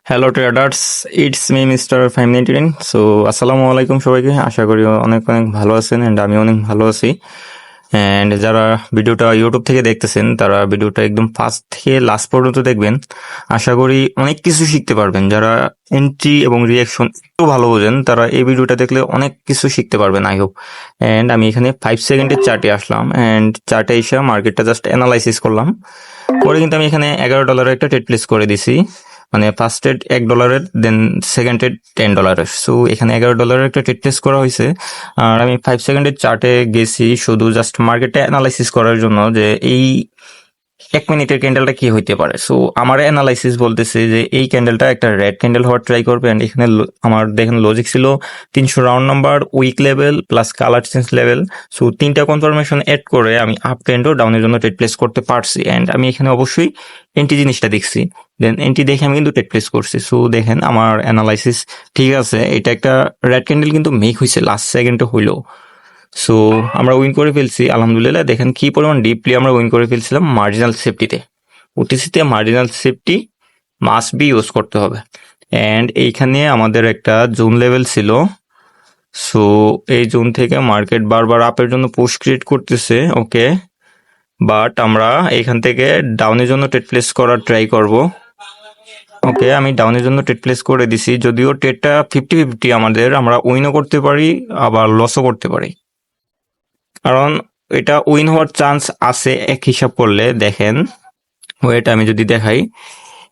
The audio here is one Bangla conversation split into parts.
Hello traders, it's me mister 599। So আসসালামু আলাইকুম সবাইকে, আশা করি অনেক অনেক ভালো আছেন অ্যান্ড আমি অনেক ভালো আছি। অ্যান্ড যারা ভিডিওটা ইউটিউব থেকে দেখতেছেন তারা ভিডিওটা একদম ফার্স্ট থেকে লাস্ট পর্যন্ত দেখবেন। আশা করি অনেক কিছু শিখতে পারবেন। যারা এন্ট্রি এবং রিয়াকশন একটু ভালো বোঝেন তারা এই ভিডিওটা দেখলে অনেক কিছু শিখতে পারবেন আই হোপ। অ্যান্ড আমি এখানে 5 সেকেন্ডের চার্টে আসলাম অ্যান্ড চার্টে এসে মার্কেটটা জাস্ট অ্যানালাইসিস করলাম। পরে কিন্তু আমি এখানে $11 একটা ট্রেড প্লেস করে দিছি, মানে first trade $1, then second trade $10। So এখানে $11 একটা ট্রেড প্লেস করা হয়েছে। আর আমি 5 সেকেন্ডের চার্টে গেছি শুধু জাস্ট মার্কেটটা অ্যানালাইসিস করার জন্য যে এই 1 মিনিটের ক্যান্ডেলটা কি হইতে পারে। সো আমার অ্যানালাইসিস বলতেছে যে এই ক্যান্ডেলটা একটা রেড ক্যান্ডেল হওয়ার ট্রাই করবে। অ্যান্ড এখানে আমার দেখেন লজিক ছিল 300 round number, weak level plus colour change level. So তিনটা কনফার্মেশন অ্যাড করে আমি আপ ট্রেন্ড ও ডাউনের জন্য ট্রেড প্লেস করতে পারছি। অ্যান্ড আমি এখানে অবশ্যই এন্টি জিনিসটা দেখছি, দেন এন্টি দেখে আমি কিন্তু ট্রেড প্লেস করছি। সো দেখেন আমার অ্যানালাইসিস ঠিক আছে। এটা একটা রেড ক্যান্ডেল কিন্তু মেক হয়েছে লাস্ট সেকেন্ডে হইলো। সো আমরা উইন করে ফেলছি আলহামদুলিল্লাহ। দেখেন কি পরিমাণ ডিপলি আমরা উইন করে ফেলছিলাম মার্জিনাল সেফটিতে। ওটিসিতে marginal safety must be use করতে হবে। অ্যান্ড এইখানে আমাদের একটা জোন লেভেল ছিল। সো এই জোন থেকে মার্কেট বারবার আপের জন্য পুশ ক্রিয়েট করতেছে, ওকে। বাট আমরা এখান থেকে ডাউনের জন্য ট্রেড প্লেস করার ট্রাই করব। ওকে, আমি ডাউনের জন্য ট্রেড প্লেস করে দিছি, যদিও ট্রেডটা 50-50 আমাদের, আমরা উইনও করতে পারি আবার লসও করতে পারি, কারণ এটা উইন হওয়ার চান্স আছে এক হিসাব করলে। দেখেন ওয়েট আমি যদি দেখাই,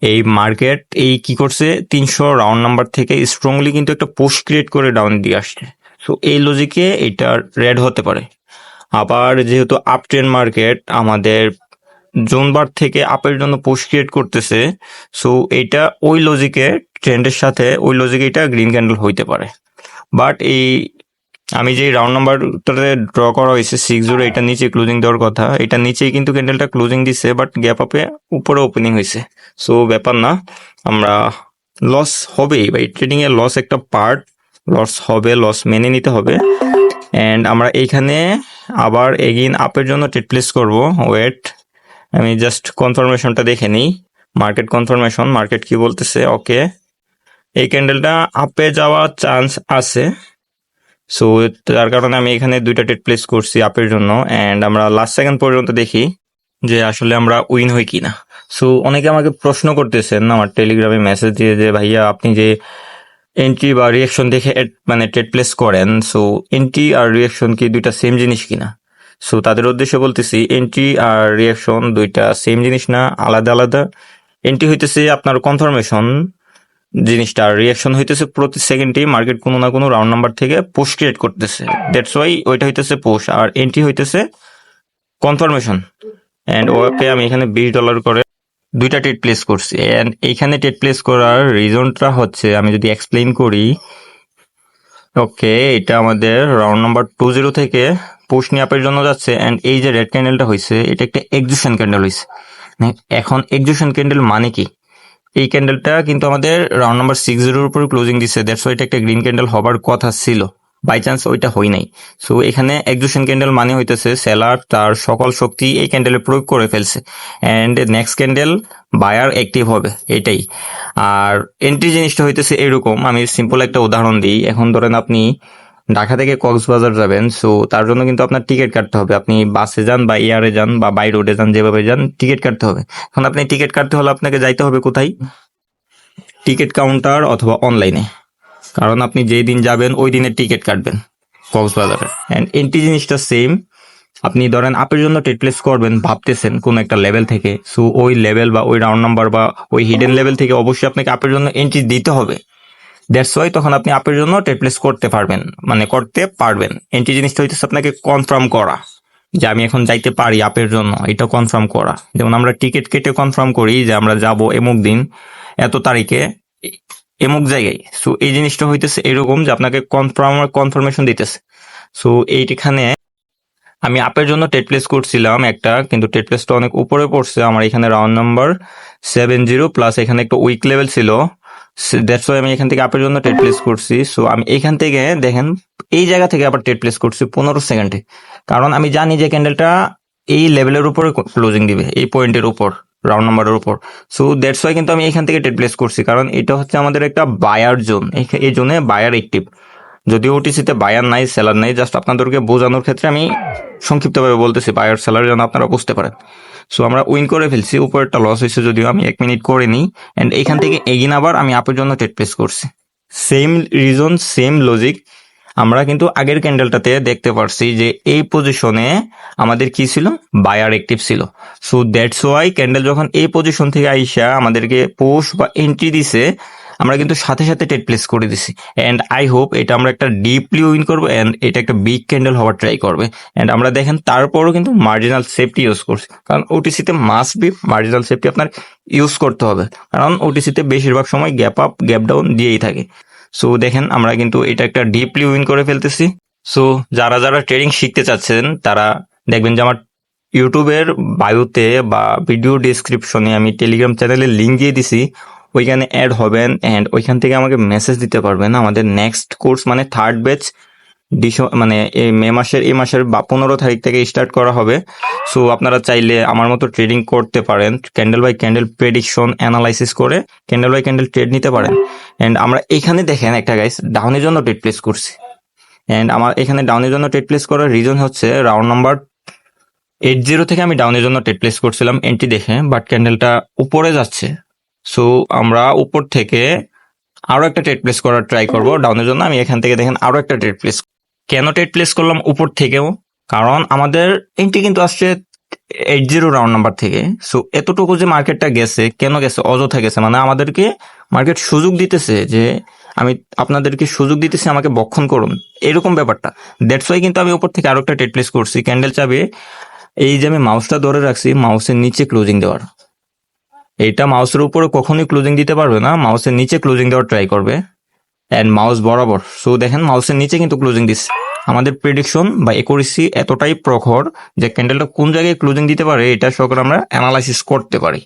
এই মার্কেট এই কি করছে 300 রাউন্ড নাম্বার থেকে স্ট্রংলি কিন্তু একটা পুশ ক্রিয়েট করে ডাউন দিয়ে আসছে। সো এই লজিকে এটা রেড হতে পারে। আবার যেহেতু আপ ট্রেন্ড মার্কেট আমাদের জোন বার থেকে আপের জন্য পুশ ক্রিয়েট করতেছে, সো এটা ওই লজিকে ট্রেন্ডের সাথে ওই লজিকে এটা গ্রিন ক্যান্ডেল হইতে পারে। বাট এই আমি যে রাউন্ড নাম্বারটাতে ড্র করা হয়েছে 60, এটা নিচে ক্লোজিং দেওয়ার কথা, এটা নিচেই কিন্তু ক্যান্ডেলটা ক্লোজিং দিছে, বাট গ্যাপ আপে উপরে ওপেনিং হয়েছে। সো ব্যাপার না, আমরা লস হবেই ভাই, ট্রেডিং এর লস একটা পার্ট, লস হবে, লস মেনে নিতে হবে। অ্যান্ড আমরা এইখানে আবার এগেইন আপের জন্য ট্রেড প্লেস করব। ওয়েট আমি জাস্ট কনফার্মেশনটা দেখে নিই, মার্কেট কনফার্মেশন, মার্কেট কি বলতেছে। ওকে, এই ক্যান্ডেলটা আপে যাওয়ার চান্স আছে। সো তার কারণে আমি এখানে দুইটা ট্রেড প্লেস করছি আপের জন্য। অ্যান্ড আমরা লাস্ট সেকেন্ড পর্যন্ত দেখি যে আসলে আমরা উইন হই কিনা। সো অনেকে আমাকে প্রশ্ন করতেছেন আমার টেলিগ্রামে মেসেজ দিয়ে যে ভাইয়া আপনি যে এন্ট্রি বা রিয়াকশন দেখে মানে ট্রেড প্লেস করেন, সো এন্ট্রি আর রিয়াকশন কি দুইটা সেম জিনিস কিনা। সো তাদের উদ্দেশ্যে বলতেছি এন্ট্রি আর রিয়াকশন দুইটা সেম জিনিস না, আলাদা আলাদা। এন্ট্রি হইতেছে আপনার কনফার্মেশন জিনিসটা, আর রিয়াকশন হইতেছে প্রতি সেকেন্ডেই মার্কেট কোনো না কোনো রাউন্ড নাম্বার থেকে পুশ ক্রিয়েট করতেছে, দ্যাটস ওয়াই ওইটা হইতেছে পুশ, আর এন্ট্রি হইতেছে কনফার্মেশন। অ্যান্ড ওকে আমি এখানে $20 করে দুইটা ট্রেড প্লেস করছি। অ্যান্ড এইখানে ট্রেড প্লেস করার রিজনটা হচ্ছে আমি যদি এক্সপ্লেইন করি। ওকে, এটা আমাদের রাউন্ড নাম্বার 20 থেকে পুশ নিয়ে আপের জন্য যাচ্ছে। অ্যান্ড এই যে রেড ক্যান্ডেলটা হয়েছে এটা একটা এক্সিকিউশন ক্যান্ডেল হয়েছে। এখন এক্সিকিউশন ক্যান্ডেল মানে কি, এই ক্যান্ডেলটা কিন্তু আমাদের রাউন্ড নাম্বার 60 উপর ক্লোজিং দিচ্ছে, দ্যাটস ওয়াই এটা একটা গ্রিন ক্যান্ডেল হবার কথা ছিল, বাই চান্স ওইটা হয় নাই। সো এখানে এক্সিকিউশন ক্যান্ডেল মানে হইতেছে সেলার তার সকল শক্তি এই ক্যান্ডেলে প্রয়োগ করে ফেলছে, and next candle buyer active হবে, এটাই। আর এন্ট্রি জিনিসটা হইতেছে এরকম, আমি সিম্পল একটা উদাহরণ দিই। এখন ধরেন আপনি ঢাকা থেকে কক্সবাজার যাবেন, সো তার জন্য কিন্তু আপনার টিকিট কাটতে হবে। আপনি বাসে যান বা এয়ারে যান বা বাই রোডে যান, যেভাবে যান টিকিট কাটতে হবে। এখন আপনি টিকিট কাটতে হলে আপনাকে যাইতে হবে কোথায়, টিকিট কাউন্টার অথবা অনলাইনে, কারণ আপনি যেই দিন যাবেন ওই দিনের টিকিট কাটবেন কক্সবাজারে। অ্যান্ড এন্ট্রি জিনিসটা সেম, আপনি ধরেন আপের জন্য ট্রেড প্লেস করবেন ভাবতেছেন কোন একটা লেভেল থেকে, সো ওই লেভেল বা ওই রাউন্ড নাম্বার বা ওই হিডেন লেভেল থেকে অবশ্যই আপনাকে আপের জন্য এন্ট্রি দিতে হবে। দ্যাটস ওয়াই তখন আপনি আপের জন্য ট্রেড প্লেস করতে পারবেন, মানে করতে পারবেন। এন্ট্রি জিনিসটা হইতেছে আপনাকে কনফার্ম করা যে আমি এখন যাইতে পারি আপের জন্য, এটা কনফার্ম করা। যেমন আমরা টিকিট কেটে কনফার্ম করি যে আমরা যাব এমুক দিন এত তারিখে এমুক জায়গায়। সো এই জিনিসটা হইতেছে এরকম যে আপনাকে কনফার্মেশন দিতেছে। সো এইখানে আমি আপের জন্য ট্রেড প্লেস করছিলাম একটা, কিন্তু ট্রেড প্লেসটা অনেক উপরে পড়ছে আমার। এখানে রাউন্ড নাম্বার 70 প্লাস এখানে একটা উইক লেভেল ছিল, দ্যাটস ওয়াই আমি এখান থেকে আপের জন্য ট্রেড প্লেস করছি। সো আমি এখান থেকে দেখেন এই জায়গা থেকে আবার ট্রেড প্লেস করছি 15 সেকেন্ডে, কারণ আমি জানি যে ক্যান্ডেলটা এই লেভেলের উপরে ক্লোজিং দিবে, এই পয়েন্টের উপর। রাউন্ড নাম্বারের উপর। সো দ্যাটস ওয়াই কিন্তু আমি এখান থেকে ট্রেড প্লেস করছি, কারণ এটা হচ্ছে আমাদের একটা বায়ার জোন। এই জোনে বায়ার অ্যাক্টিভ, যদিও ওটিসিতে বায়ার নাই, সেলার নাই, জাস্ট আপনাদেরকে বোঝানোর ক্ষেত্রে আমি সংক্ষিপ্তভাবে বলতেছি, বায়ার সেলার যেন আপনারা বুঝতে পারেন। সো আমরা উইন করে ফেলছি, উপরেরটা লস হয়েছে যদিও, আমি 1 মিনিট করে নিই অ্যান্ড এখান থেকে এগিন আবার আমি আপের জন্য ট্রেড প্লেস করছি। Same reason, same logic. আমরা কিন্তু আগের ক্যান্ডেলটাতে দেখতে পারছি যে এই পজিশনে আমাদের কি ছিল, বায়ার অ্যাক্টিভ ছিল। সো দ্যাটস ওয়াই ক্যান্ডেল যখন এই পজিশন থেকে আইসা আমাদেরকে পোস্ট বা এন্ট্রি দিছে, আমরা কিন্তু সাথে সাথে ট্রেড প্লেস করে দিছি। অ্যান্ড আই হোপ এটা আমরা একটা ডিপলি উইন করবো অ্যান্ড এটা একটা বিগ ক্যান্ডেল হওয়ার ট্রাই করবে। অ্যান্ড আমরা দেখেন তারপরও কিন্তু মার্জিনাল সেফটি ইউজ করছি, কারণ ওটিসিতে মাস্ট বি মার্জিনাল সেফটি আপনার ইউজ করতে হবে, কারণ ওটিসিতে বেশিরভাগ সময় গ্যাপ আপ গ্যাপ ডাউন দিয়েই থাকে। সো দেখেন আমরা কিন্তু এটা একটা ডিপলি উইন করে ফেলতেছি। সো যারা যারা ট্রেডিং শিখতে চাচ্ছেন তারা দেখবেন যে আমার ইউটিউবের বায়োতে বা ভিডিও ডিসক্রিপশনে আমি টেলিগ্রাম চ্যানেলের লিঙ্ক দিয়ে দিছি, ওইখানে অ্যাড হবেন অ্যান্ড ওইখান থেকে আমাকে মেসেজ দিতে পারবেন। আমাদের নেক্সট কোর্স মানে থার্ড ব্যাচ মানে এই এই মাসের 15 তারিখ থেকে স্টার্ট করা হবে। সো আপনারা চাইলে আমার মতো ট্রেডিং করতে পারেন, candle by candle prediction analysis করে ক্যান্ডেল বাই ক্যান্ডেল ট্রেড নিতে পারেন। অ্যান্ড আমরা এখানে দেখেন একটা গাইস ডাউনের জন্য ট্রেড প্লেস করছি। অ্যান্ড আমার এখানে ডাউনের জন্য ট্রেড প্লেস করার রিজন হচ্ছে রাউন্ড নাম্বার 80 থেকে আমি ডাউনের জন্য ট্রেড প্লেস করছিলাম এন্ট্রি দেখে, বাট ক্যান্ডেলটা উপরে যাচ্ছে। সো আমরা উপর থেকে আরো একটা ট্রেড প্লেস করার ট্রাই করব ডাউনের জন্য। আমি এখান থেকে দেখেন আরো একটা ট্রেড প্লেস। কেন ট্রেড প্লেস করলাম উপর থেকেও, কারণ আমাদের এন্ট্রি কিন্তু আসছে 80 রাউন্ড নাম্বার থেকে। সো এতটুকু যে মার্কেটটা গেছে, কেন গেছে, অযথা গেছে, মানে আমাদেরকে মার্কেট সুযোগ দিতেছে যে আমি আপনাদেরকে সুযোগ দিতেছি, আমাকে বক্ষণ করুন, এরকম ব্যাপারটা। দ্যাটস ওয়াই কিন্তু আমি উপর থেকে আরো একটা ট্রেড প্লেস করছি। ক্যান্ডেল চাবে এই যে আমি মাউসটা ধরে রাখছি, মাউসের নিচে ক্লোজিং দেওয়ার। এইটা মাউসের উপরে কখনোই ক্লোজিং দিতে পারবে না, মাউসের নিচে ক্লোজিং দেওয়ার ট্রাই করবে অ্যান্ড মাউস বরাবর। সো দেখেন মাউসের নিচে কিন্তু ক্লোজিং দিচ্ছে। আমাদের প্রেডিকশন বা একুরেসি এতটাই প্রখর যে ক্যান্ডেলটা কোন জায়গায় ক্লোজিং দিতে পারে এটা সকল আমরা অ্যানালাইসিস করতে পারি।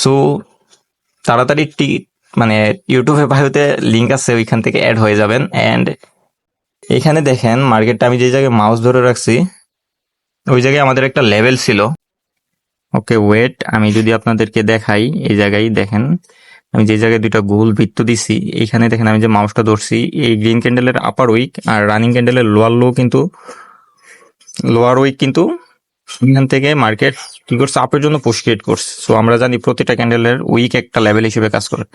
সো তাড়াতাড়ি মানে ইউটিউবে ভাইতে লিঙ্ক আছে, ওইখান থেকে অ্যাড হয়ে যাবেন। অ্যান্ড এখানে দেখেন মার্কেটটা আমি যে জায়গায় মাউস ধরে রাখছি ওই জায়গায় আমাদের একটা লেভেল ছিল। ওকে ওয়েট, আমি যদি আপনাদেরকে দেখাই, এই জায়গায় দেখেন আমি যে জায়গায় দুইটা গোল বৃত্ত দিছি, এইখানে দেখেন আমি যে মাউসটা ধরছি, এই গ্রিন ক্যান্ডেলের আপার উইক আর রানিং ক্যান্ডেলের লোয়ার উইক কিন্তু এখান থেকে মার্কেট কি করছে, আপের জন্য পুশ ক্রিয়েট করছে। সো আমরা জানি প্রতিটা ক্যান্ডেলের উইক একটা লেভেল হিসেবে কাজ করে।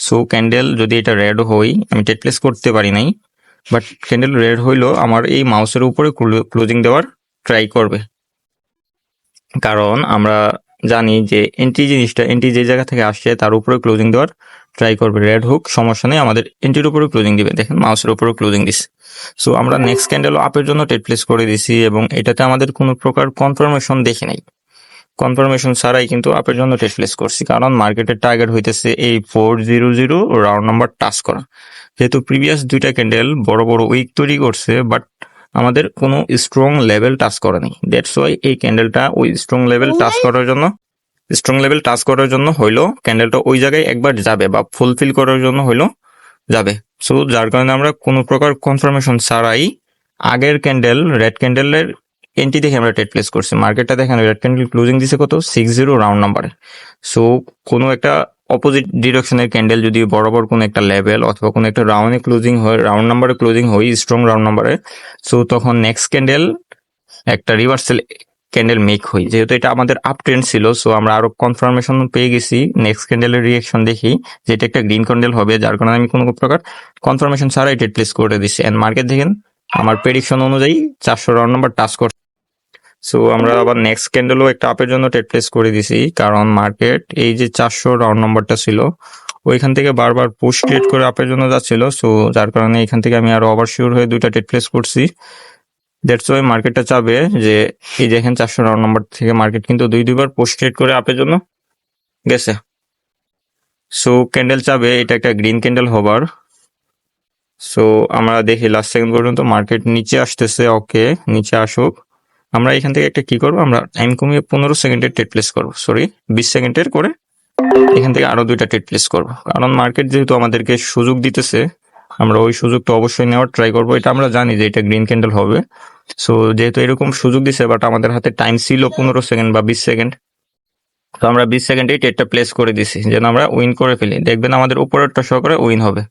সো ক্যান্ডেল যদি এটা রেড হই, আমি ট্রেড প্লেস করতে পারি নাই, বাট ক্যান্ডেল রেড হইলো আমার এই মাউসের উপরে ক্লোজিং দেওয়ার ট্রাই করবে, কারণ আমরা জানি যে এন্ট্রি যে জায়গা থেকে আসছে তার উপরে ক্লোজিং দেওয়ার ট্রাই করবে। রেড হোক সমস্যা নেই, আমাদের এন্ট্রির উপরে ক্লোজিং দিবে। দেখেন মাউসের উপরে ক্লোজিং দিচ্ছে। সো আমরা নেক্সট ক্যান্ডেল আপের জন্য ট্রেড প্লেস করে দিছি এবং এটাতে আমাদের কোনো প্রকার কনফার্মেশন দেখি নাই। কনফার্মেশন ছাড়াই কিন্তু আপের জন্য ট্রেড প্লেস করছি, কারণ মার্কেটের টার্গেট হইতেছে এই 400 রাউন্ড নাম্বার টাচ করা। যেহেতু প্রিভিয়াস দুইটা ক্যান্ডেল বড় বড় উইক তৈরি করছে, বাট আমাদের কোনো স্ট্রং লেভেল টাচ করেনি। দ্যাটস ওয়াই এই ক্যান্ডেলটা ওই স্ট্রং লেভেল টাচ করার জন্য হইলো ক্যান্ডেলটা ওই জায়গায় একবার যাবে বা ফুলফিল করার জন্য হইলো যাবে। সো যার কারণে আমরা কোনো প্রকার কনফার্মেশন ছাড়াই আগের ক্যান্ডেল রেড ক্যান্ডেলের এন্ট্রি দেখে আমরা ট্রেড প্লেস করছি। মার্কেটটা দেখেন রেড ক্যান্ডেল ক্লোজিং দিছে কত, 60 রাউন্ড নাম্বারে। সো কোনো একটা অপোজিট ডিরেকশনের ক্যান্ডেল যদি বরাবর কোনো একটা লেভেল অথবা কোনো একটা রাউন্ডে ক্লোজিং হয়, রাউন্ড নাম্বারে ক্লোজিং হয় স্ট্রং রাউন্ড নাম্বারে, সো তখন নেক্সট ক্যান্ডেল একটা রিভার্সাল ক্যান্ডেল মেক হই। যেহেতু এটা আমাদের আপ ট্রেন্ড ছিল, সো আমরা আরো কনফার্মেশন পেয়ে গেছি নেক্সট ক্যান্ডেলের রিয়েকশন দেখি যে এটা একটা গ্রিন ক্যান্ডেল হবে, যার কারণে আমি কোনো প্রকার কনফার্মেশন ছাড়াই ট্রেড প্লেস করে দিচ্ছি। এন্ড মার্কেট দেখেন আমার প্রেডিকশন অনুযায়ী 400 রাউন্ড নাম্বার টাচ করছে। সো আমরা আবার নেক্সট ক্যান্ডেলও একটা আপের জন্য ট্রেড প্লেস করে দিছি, কারণ মার্কেট এই যে 400 রাউন্ড নাম্বারটা ছিল ওইখান থেকে বারবার পুশ ক্রিয়েট করে আপের জন্য যাচ্ছিল। সো যার কারণে এখান থেকে আমি আরো ওভারশিওর হয়ে দুইটা ট্রেড প্লেস করছি। দ্যাটস ওয়াই মার্কেটটা চাবে যে এই দেখেন 400 রাউন্ড নাম্বার থেকে মার্কেট কিন্তু দুইবার পোস্ট ট্রেড করে আপের জন্য গেছে। সো ক্যান্ডেল চাবে এটা একটা গ্রিন ক্যান্ডেল হবার। সো আমরা দেখি লাস্ট সেকেন্ড পর্যন্ত মার্কেট নিচে আসতেছে। ওকে নিচে আসুক, আমরা এখান থেকে একটা কি করবো, আমরা টাইম কমিয়ে 15 সেকেন্ডের ট্রেড প্লেস করবো, 20 সেকেন্ডের করে এখান থেকে আরো দুইটা ট্রেড প্লেস করবো। কারণ মার্কেট যেহেতু আমাদেরকে সুযোগ দিতেছে, আমরা ওই সুযোগটা অবশ্যই নেওয়ার ট্রাই করবো। এটা আমরা জানি যে এটা গ্রিন ক্যান্ডেল হবে। সো যেহেতু এরকম সুযোগ দিছে, বাট আমাদের হাতে টাইম ছিল 15 সেকেন্ড বা 20 সেকেন্ড। তো আমরা 20 সেকেন্ডেই ট্রেডটা প্লেস করে দিছি যেন আমরা উইন করে ফেলি। দেখবেন আমাদের উপরেরটা সহকারে উইন হবে।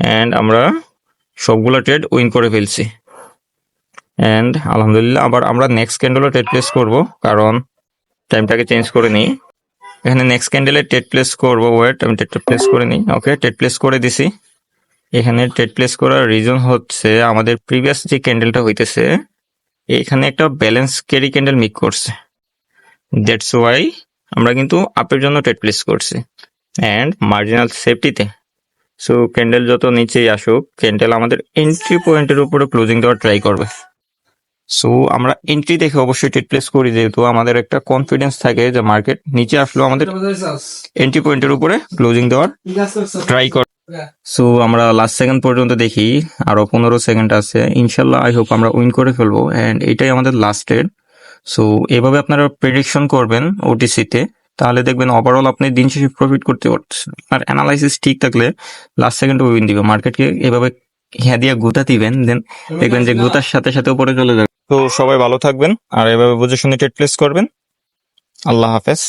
অ্যান্ড আমরা সবগুলো ট্রেড উইন করে ফেলছি। অ্যান্ড আলহামদুলিল্লাহ আবার আমরা নেক্সট ক্যান্ডেলও ট্রেড প্লেস করব, কারণ টাইমটাকে চেঞ্জ করে নিই। এখানে নেক্সট ক্যান্ডেলে ট্রেড প্লেস করবো। ওয়েট, আমি ট্রেডটা প্লেস করে নিই। ওকে, ট্রেড প্লেস করে দিছি। এখানে ট্রেড প্লেস করার রিজন হচ্ছে আমাদের প্রিভিয়াস যে ক্যান্ডেলটা হইতেছে এখানে একটা ব্যালেন্স ক্যারি ক্যান্ডেল মিক করছে, দ্যাটস ওয়াই আমরা কিন্তু আপের জন্য ট্রেড প্লেস করছি। অ্যান্ড মার্জিনাল সেফটিতে, সো ক্যান্ডেল যত নিচেই আসুক, ক্যান্ডেল আমাদের এন্ট্রি পয়েন্টের উপরে ক্লোজিং দেওয়ার ট্রাই করবে। সো আমরা এন্ট্রি দেখে অবশ্যই ট্রেড প্লেস করি, যেহেতু আমাদের একটা কনফিডেন্স থাকে যে মার্কেট নিচে আসলেও আমাদের এন্ট্রি পয়েন্টের উপরে ক্লোজিং দেওয়ার ট্রাই করে। সো আমরা লাস্ট সেকেন্ড পর্যন্ত দেখি, আরো 15 সেকেন্ড আছে। ইনশাল্লাহ আই হোপ আমরা উইন করে ফেলবো। অ্যান্ড এটাই আমাদের লাস্ট ট্রেড। সো এভাবে আপনারা প্রেডিকশন করবেন ওটিসিতে, তাহলে দেখবেন ওভারঅল আপনি দিন শেষে প্রফিট করতে পারতেছেন। আর অ্যানালাইসিস ঠিক থাকলে লাস্ট সেকেন্ডে উইন দিবে। মার্কেটকে এভাবে হ্যাঁ দিয়ে গুতা দিবেন, দেন দেখবেন যে গুতার সাথে সাথে উপরে চলে যাবে। তো সবাই ভালো থাকবেন আর এভাবে বুঝে শুনে ট্রেড প্লেস করবেন। আল্লাহ হাফেজ।